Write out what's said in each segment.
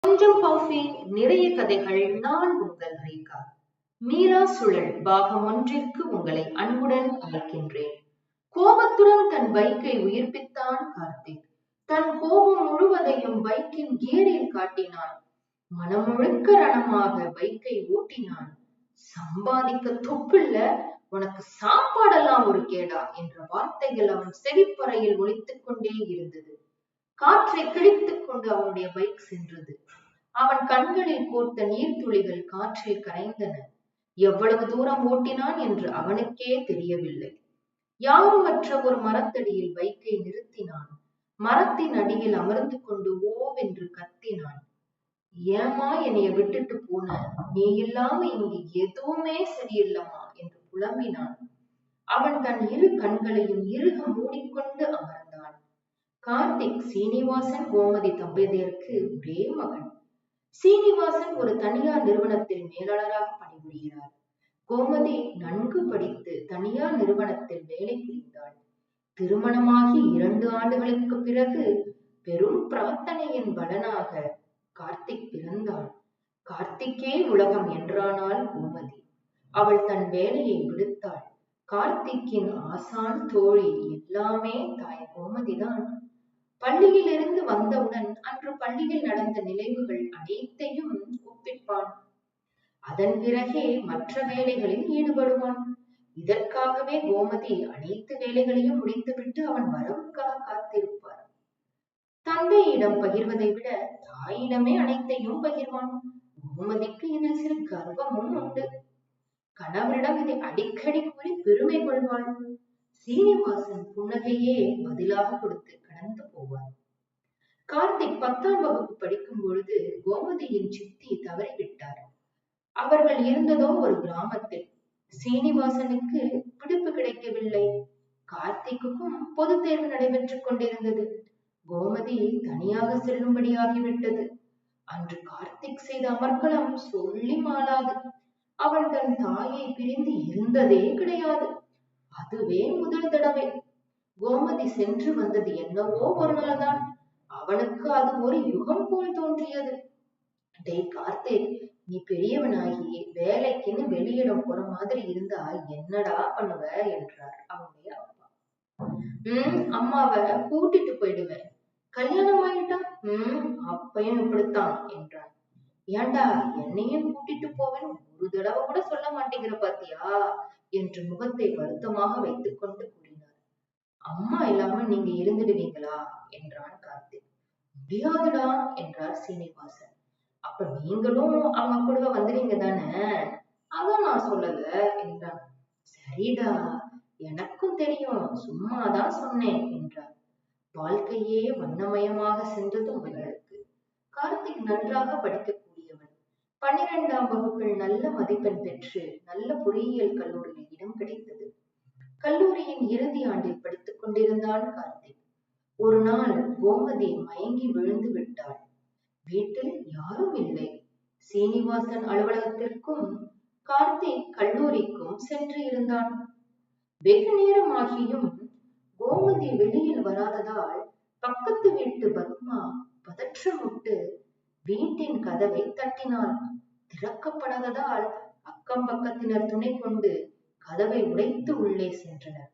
கொஞ்சம் காஃபி நிறைய கதைகள். நான் உங்கள் ரேகா. மீரா சுழல் பாகம் 1ற்கு உங்களை அன்புடன் அழைக்கின்றேன். கோபத்துடன் தன் பைக்கை உயிர்ப்பித்தான் கார்த்திக். தன் கோபம் முழுவதையும் பைக்கின் கியரில் காட்டினான். மனம் முழுக்க ரணமாக பைக்கை ஓட்டினான். சம்பாதிக்க தொப்பில்ல, உனக்கு சாப்பாடெல்லாம் ஒரு கேடா என்ற வார்த்தைகள் அவன் செவிப்பறையில் ஒலித்துக் கொண்டே இருந்தது. காற்றை கிழித்துக் கொண்டு அவனுடைய பைக் சென்றது. அவன் கண்களில் போட்ட நீர்த்துளிகள் காற்றில் கரைந்தன. எவ்வளவு தூரம் ஓட்டினான் என்று அவனுக்கே தெரியவில்லை. யாருமற்ற ஒரு மரத்தடியில் பைக்கை நிறுத்தினான். மரத்தின் அடியில் அமர்ந்து கொண்டு ஓவென்று கத்தினான். ஏமா என்னைய விட்டுட்டு போன? நீ இல்லாம இங்கு எதுவுமே சரியில்லம்மா என்று புலம்பினான். அவன் தன் இரு கண்களையும் இறுக மூடிக்கொண்டு அமர்ந்தான். கார்த்திக் சீனிவாசன் கோமதி தம்பதியருக்கு ஒரே மகன். சீனிவாசன் ஒரு தனியார் நிறுவனத்தில் மேலாளராக பணிபுரிகிறார். கோமதி நன்கு படித்து தனியார் நிறுவனத்தில் வேலை புரிந்தாள். திருமணமாகி 2 ஆண்டுகளுக்கு பிறகு பெரும் பிரார்த்தனையின் பலனாக கார்த்திக் பிறந்தான். கார்த்திக்கே உலகம் என்றானாள் கோமதி. அவள் தன் வேலையை விடுத்தாள். கார்த்திக்கின் ஆசான் தோழி எல்லாமே தாய் கோமதிதான். பள்ளியிலிருந்து வந்தவுடன் அன்று பள்ளியில் நடந்த நினைவுகள் அனைத்தையும் ஒப்பிப்பான். அதன் பிறகே மற்ற வேலைகளில் ஈடுபடுவான். இதற்காகவே கோமதி அனைத்து வேலைகளையும் முடித்துவிட்டு அவன் வரவுக்காக காத்திருப்பார். தந்தையிடம் பகிர்வதை விட தாயிடமே அனைத்தையும் பகிர்வான். கோமதிக்கு இதில் சிறு கர்வமும் உண்டு. கணவரிடம் இதை அடிக்கடி கூறி பெருமை கொள்வாள். சீனிவாசன் புன்னகையே பதிலாக கொடுத்து கடந்து போவார். கார்த்திக் 10ஆம் வகுப்பு படிக்கும் பொழுது கோமதியின் சித்தி தவறிவிட்டார். அவர்கள் இருந்ததோ ஒரு கிராமத்தில். சீனிவாசனுக்கு விடுப்பு கிடைக்கவில்லை. கார்த்திக்குக்கும் பொது தேர்வு நடைபெற்றுக் கொண்டிருந்தது. கோமதி தனியாக செல்லும்படியாகிவிட்டது. அன்று கார்த்திக் செய்த அமர்க்களம் சொல்லி மாளாது. அவன் தன் தாயை பிரிந்து இருந்ததே கிடையாது. அதுவே முதல் தடவை. கோமதி சென்று வந்தது என்னவோ ஒரு நாள்தான். அவனுக்கு அது ஒரு யுகம் போல் தோன்றியது. டேய் கார்த்திக், நீ பெரியவனாகி வேலைக்குன்னு வெளியிடம் போற மாதிரி இருந்தா என்னடா பண்ணுவ என்றார் அவனுடைய அப்பா. அம்மாவை கூட்டிட்டு போயிடுவேன். கல்யாணம் ஆயிட்டா அப்பையும் இப்படித்தான் என்றான். ஏண்டா என்னையும் கூட்டிட்டு போவேன் ஒரு தடவை கூட சொல்ல மாட்டேங்கிற பாத்தியா என்று முகத்தை வருத்தமாக வைத்துக் கொண்டு கூறினார். அம்மா இல்லாம நீங்க இருந்துடுவீங்களா என்றான் கார்த்திக். முடியாதுடா என்றார் சீனிவாசன். அப்ப நீங்களும் அவங்க கூட வந்துடுவீங்க தானே? அதான் நான் சொல்லல என்றான். சரிடா, எனக்கும் தெரியும், சும்மாதான் சொன்னேன் என்றார். வாழ்க்கையே வண்ணமயமாக சென்றது அவர்களுக்கு. கார்த்திக் நன்றாக படிக்கக்கூடியவன். 12ஆம் வகுப்பில் நல்ல மதிப்பெண் பெற்று நல்ல பொறியியல் கல்லூரியில் இடம் கிடைத்தது. கல்லூரியின் இறுதி ஆண்டில் படித்துக் கொண்டிருந்தான் கார்த்திக். ஒரு நாள் கோமதி மயங்கி விழுந்து விட்டாள். வீட்டில் யாரும் இல்லை. சீனிவாசன் அலுவலகத்திற்கும் கார்த்திக் கல்லூரிக்கும் சென்று இருந்தான். வெகு நேரம் ஆகியும் கோமதி வெளியில் வராததால் பக்கத்து வீட்டு பத்மா பதற்றமுட்டு வீட்டின் கதவை தட்டினாள். திறக்கப்படாததால் அக்கம் பக்கத்தினர் துணை கொண்டு கதவை உடைத்து உள்ளே சென்றனர்.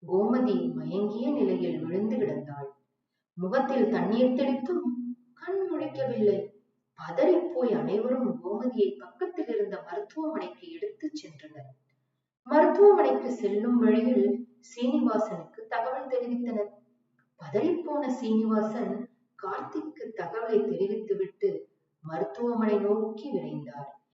கோமதி மயங்கிய நிலையில் விழுந்து கிடந்தாள். முகத்தில் தண்ணீர் தெளித்தும் கண் முழிக்கவில்லை. பதறி போய் அனைவரும் கோமதியை பக்கத்தில் இருந்த மருத்துவமனைக்கு எடுத்துச் சென்றனர். மருத்துவமனைக்கு செல்லும் வழியில் சீனிவாசனுக்கு தகவல் தெரிவித்தனர். பதறிப்போன சீனிவாசன் கார்த்திக்கு தகவலை தெரிவித்துவிட்டு மருத்துவமனை நோக்கி விரைந்தார்.